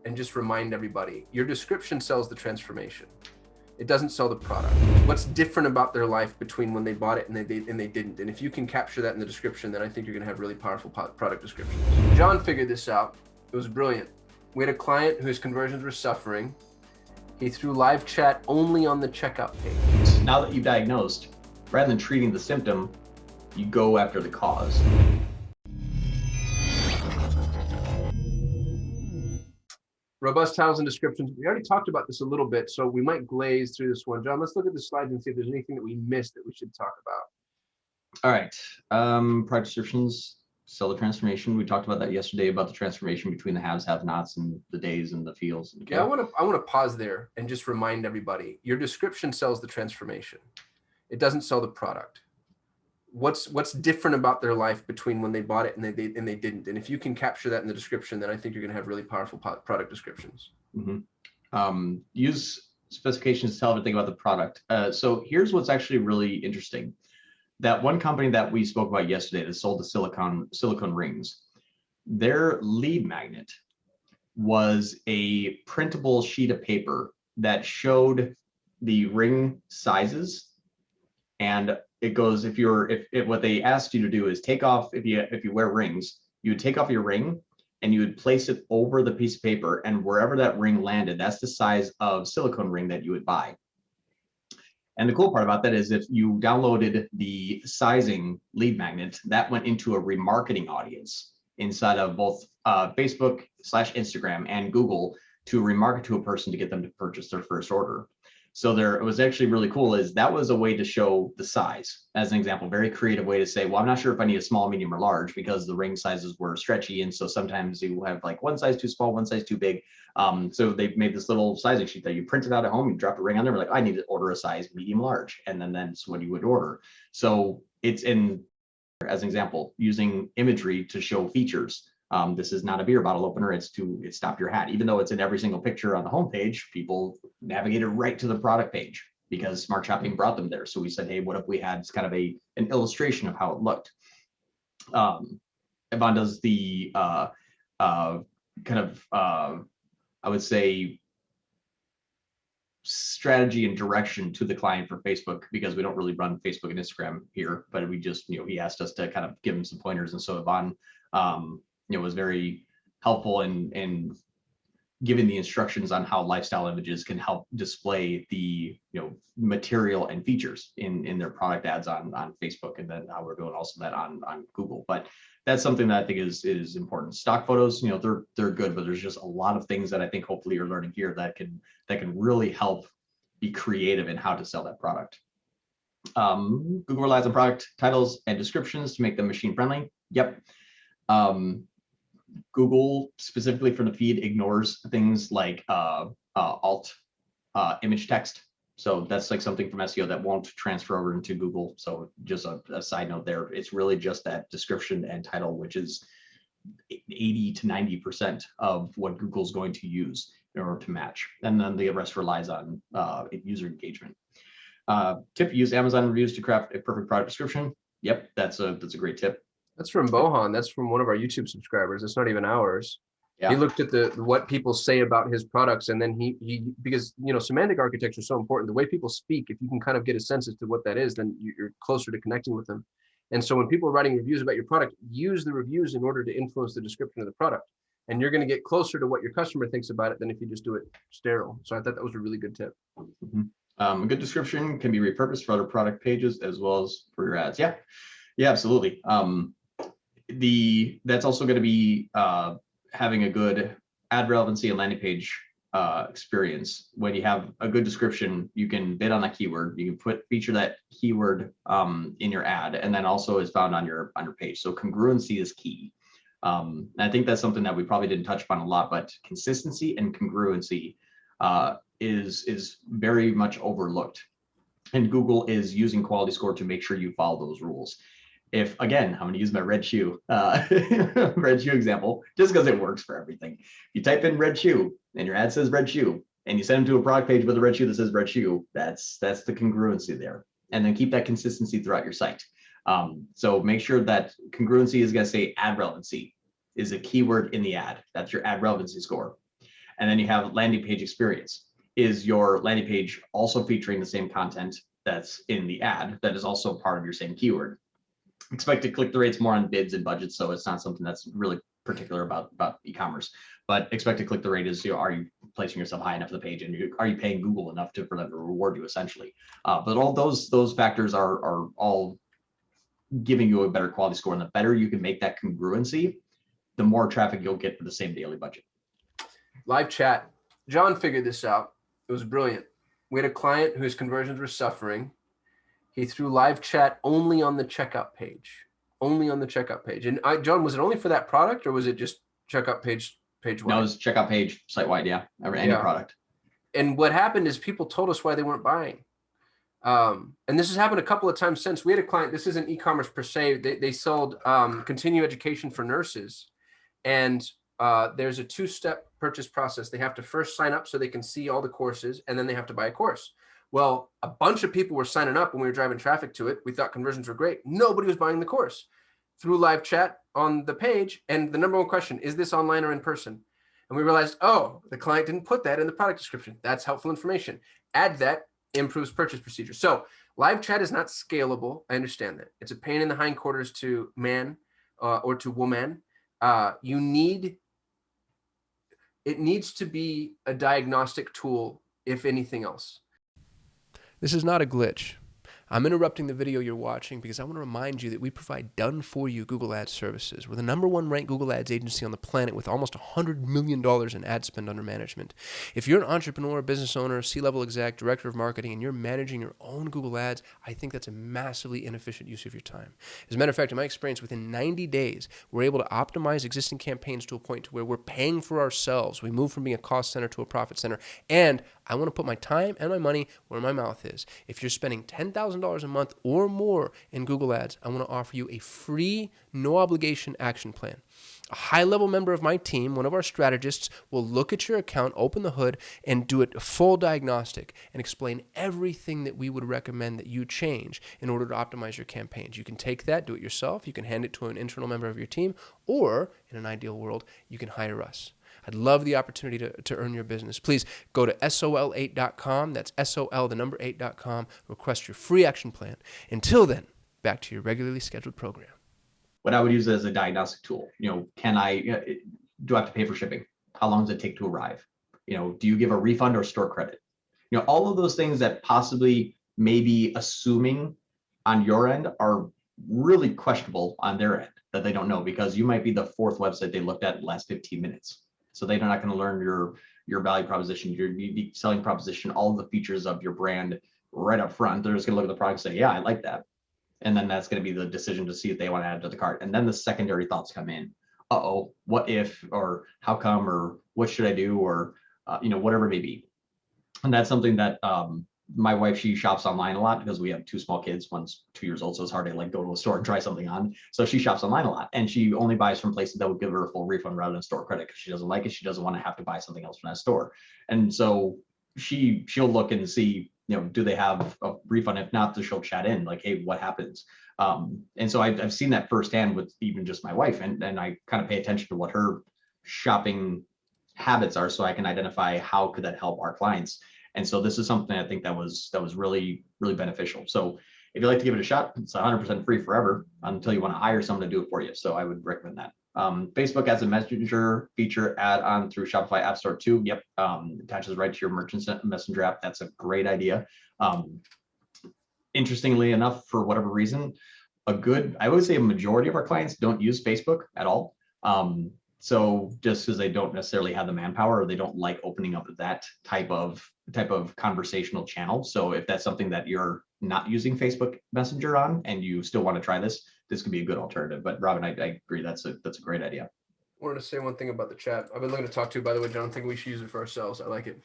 and just remind everybody, your description sells the transformation. It doesn't sell the product. What's different about their life between when they bought it and they didn't. And if you can capture that in the description, then I think you're gonna have really powerful product descriptions. John figured this out. It was brilliant. We had a client whose conversions were suffering. He threw live chat only on the checkout page. Now that you've diagnosed, rather than treating the symptom, you go after the cause. Robust titles and descriptions. We already talked about this a little bit, so we might glaze through this one. John, let's look at the slides and see if there's anything that we missed that we should talk about. All right, product descriptions, sell the transformation. We talked about that yesterday, about the transformation between the haves, have-nots, and the days and the feels. Okay. Yeah, I want to pause there and just remind everybody, your description sells the transformation. It doesn't sell the product. What's different about their life between when they bought it and they didn't. And if you can capture that in the description, then I think you're going to have really powerful product descriptions. Mm-hmm. Use specifications to tell everything about the product. So here's what's actually really interesting. That one company that we spoke about yesterday that sold the silicone rings, their lead magnet was a printable sheet of paper that showed the ring sizes. And it goes, if what they asked you to do is take off, if you wear rings, you would take off your ring and you would place it over the piece of paper, and wherever that ring landed, that's the size of silicone ring that you would buy. And the cool part about that is if you downloaded the sizing lead magnet, that went into a remarketing audience inside of both Facebook/Instagram and Google to remarket to a person to get them to purchase their first order. So it was actually really cool, is that was a way to show the size as an example, very creative way to say, well, I'm not sure if I need a small, medium, or large, because the ring sizes were stretchy. And so sometimes you have like one size too small, one size too big. So they've made this little sizing sheet that you printed out at home, you drop a ring on there, like, I need to order a size medium, large. And then that's what you would order. So it's as an example, using imagery to show features. This is not a beer bottle opener, it's stop your hat. Even though it's in every single picture on the homepage, people navigated right to the product page because Smart Shopping brought them there. So we said, hey, what if we had kind of an illustration of how it looked? Yvonne does the I would say, strategy and direction to the client for Facebook, because we don't really run Facebook and Instagram here, but we just, he asked us to kind of give him some pointers. And so Yvonne, was very helpful in giving the instructions on how lifestyle images can help display the material and features in their product ads on Facebook, and then how we're doing also that on Google. But that's something that I think is important. Stock photos, they're good, but there's just a lot of things that I think hopefully you're learning here that can really help be creative in how to sell that product. Google relies on product titles and descriptions to make them machine friendly. Yep. Google, specifically for the feed, ignores things like alt image text. So that's like something from SEO that won't transfer over into Google. So just a side note there, it's really just that description and title, which is 80 to 90% of what Google's going to use in order to match. And then the rest relies on user engagement. Tip, use Amazon reviews to craft a perfect product description. Yep, that's a great tip. That's from Bohan. That's from one of our YouTube subscribers. It's not even ours. Yeah. He looked at what people say about his products, and then he because semantic architecture is so important. The way people speak, if you can kind of get a sense as to what that is, then you're closer to connecting with them. And so when people are writing reviews about your product, use the reviews in order to influence the description of the product. And you're going to get closer to what your customer thinks about it than if you just do it sterile. So I thought that was a really good tip. Mm-hmm. A good description can be repurposed for other product pages as well as for your ads. Yeah, absolutely. That's also going to be having a good ad relevancy and landing page experience. When you have a good description, you can bid on that keyword. You can feature that keyword in your ad, and then also is found on your page. So congruency is key. And I think that's something that we probably didn't touch upon a lot, but consistency and congruency is very much overlooked. And Google is using quality score to make sure you follow those rules. If, again, I'm going to use my red shoe example, just because it works for everything. If you type in red shoe and your ad says red shoe, and you send them to a product page with a red shoe that says red shoe, that's the congruency there. And then keep that consistency throughout your site. So make sure that congruency is going to say ad relevancy is a keyword in the ad. That's your ad relevancy score. And then you have landing page experience. Is your landing page also featuring the same content that's in the ad that is also part of your same keyword? Expected click-through rates more on bids and budgets, so it's not something that's really particular about e-commerce. But expected click-through rate is, are you placing yourself high enough on the page, and are you paying Google enough for them to reward you, essentially? But all those factors are all giving you a better quality score, and the better you can make that congruency, the more traffic you'll get for the same daily budget. Live chat. John figured this out. It was brilliant. We had a client whose conversions were suffering. He threw live chat only on the checkout page, And John, was it only for that product, or was it just checkout page wide? No, it was checkout page site wide. Yeah. Any product. And what happened is people told us why they weren't buying. And this has happened a couple of times since. We had a client, this isn't e-commerce per se. They sold continuing education for nurses. And there's a 2-step purchase process. They have to first sign up so they can see all the courses, and then they have to buy a course. Well, a bunch of people were signing up when we were driving traffic to it. We thought conversions were great. Nobody was buying the course. Through live chat on the page, and the number one question, is this online or in person? And we realized, oh, the client didn't put that in the product description. That's helpful information. Add that, improves purchase procedure. So live chat is not scalable. I understand that. It's a pain in the hindquarters to man or to woman. It needs to be a diagnostic tool, if anything else. This is not a glitch. I'm interrupting the video you're watching because I want to remind you that we provide done-for-you Google Ads services. We're the #1 ranked Google Ads agency on the planet with almost $100 million in ad spend under management. If you're an entrepreneur, business owner, C-level exec, director of marketing, and you're managing your own Google Ads, I think that's a massively inefficient use of your time. As a matter of fact, in my experience, within 90 days, we're able to optimize existing campaigns to a point to where we're paying for ourselves. We move from being a cost center to a profit center, and I want to put my time and my money where my mouth is. If you're spending $10,000 a month or more in Google Ads, I want to offer you a free, no obligation action plan. A high-level member of my team, one of our strategists, will look at your account, open the hood, and do a full diagnostic and explain everything that we would recommend that you change in order to optimize your campaigns. You can take that, do it yourself, you can hand it to an internal member of your team, or in an ideal world, you can hire us. I'd love the opportunity to earn your business. Please go to sol8.com. That's sol8.com. Request your free action plan. Until then, back to your regularly scheduled program. What I would use as a diagnostic tool, do I have to pay for shipping? How long does it take to arrive? Do you give a refund or store credit? All of those things that possibly maybe assuming on your end are really questionable on their end that they don't know, because you might be the 4th website they looked at in the last 15 minutes. So they're not going to learn your value proposition, your unique selling proposition, all the features of your brand right up front. They're just going to look at the product and say, yeah, I like that. And then that's going to be the decision to see if they want to add it to the cart. And then the secondary thoughts come in. Uh-oh, what if, or how come, or what should I do, or, whatever it may be. And that's something that my wife, she shops online a lot because we have 2 small kids. One's 2 years old, so it's hard to go to a store and try something on. So she shops online a lot, and she only buys from places that would give her a full refund rather than store credit, because she doesn't like it. She doesn't want to have to buy something else from that store. And so she'll look and see, do they have a refund? If not, she'll chat in like, hey, what happens? And so I've seen that firsthand with even just my wife, and I kind of pay attention to what her shopping habits are, so I can identify how could that help our clients. And so this is something I think that was really, really beneficial. So if you'd like to give it a shot, it's 100% free forever until you want to hire someone to do it for you. So I would recommend that. Facebook as a messenger feature add-on through Shopify App Store too. Yep, attaches right to your merchant messenger app. That's a great idea. Interestingly enough, for whatever reason, I would say a majority of our clients don't use Facebook at all. So just because they don't necessarily have the manpower, or they don't like opening up that type of conversational channel. So if that's something that you're not using Facebook Messenger on and you still want to try this could be a good alternative. But Robin, I agree, that's a great idea. I wanted to say one thing about the chat. I've been looking to talk to, by the way, John. I think we should use it for ourselves. I like it.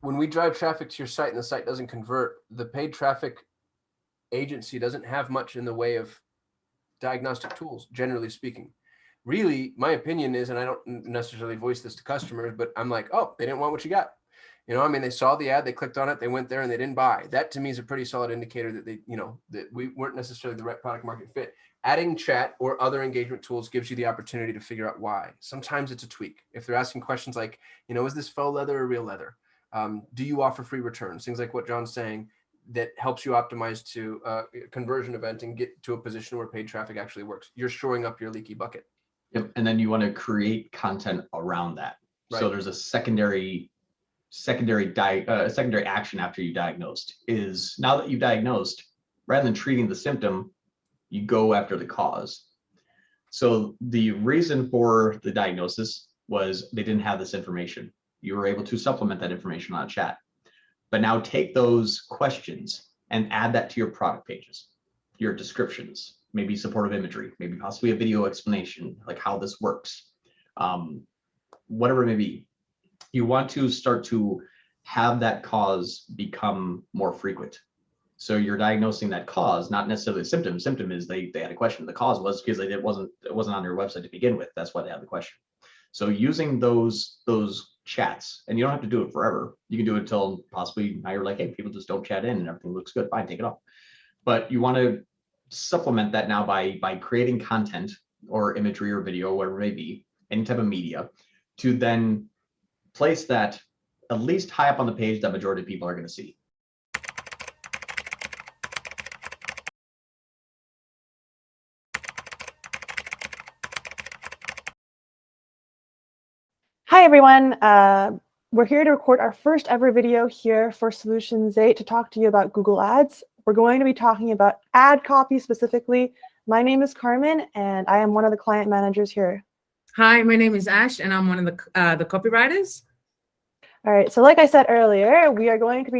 When we drive traffic to your site and the site doesn't convert, the paid traffic agency doesn't have much in the way of diagnostic tools, generally speaking. Really, my opinion is, and I don't necessarily voice this to customers, but I'm like, oh, they didn't want what you got. You know, I mean, they saw the ad, they clicked on it, they went there and they didn't buy. That to me is a pretty solid indicator that they, you know, that we weren't necessarily the right product market fit. Adding chat or other engagement tools gives you the opportunity to figure out why. Sometimes it's a tweak. If they're asking questions like, you know, is this faux leather or real leather? Do you offer free returns? Things like what John's saying that helps you optimize to a conversion event and get to a position where paid traffic actually works. You're shoring up your leaky bucket. Yep. And then you want to create content around that. Right. So there's a secondary action after you diagnosed is now that you've diagnosed, rather than treating the symptom, you go after the cause. So the reason for the diagnosis was they didn't have this information. You were able to supplement that information on a chat. But now take those questions and add that to your product pages, your descriptions, maybe supportive imagery, maybe possibly a video explanation, like how this works, whatever it may be. You want to start to have that cause become more frequent. So you're diagnosing that cause, not necessarily a symptom. Symptom is they had a question. The cause was because it wasn't on your website to begin with. That's why they had the question. So using those chats, and you don't have to do it forever. You can do it until possibly now you're like, hey, people just don't chat in and everything looks good. Fine, take it off. But you want to supplement that now by creating content or imagery or video, whatever it may be, any type of media, to then place that at least high up on the page that majority of people are going to see. Hi, everyone. We're here to record our first ever video here for Solutions 8 to talk to you about Google Ads. We're going to be talking about ad copy specifically. My name is Carmen, and I am one of the client managers here. Hi, my name is Ash, and I'm one of the copywriters. All right, so like I said earlier, we are going to be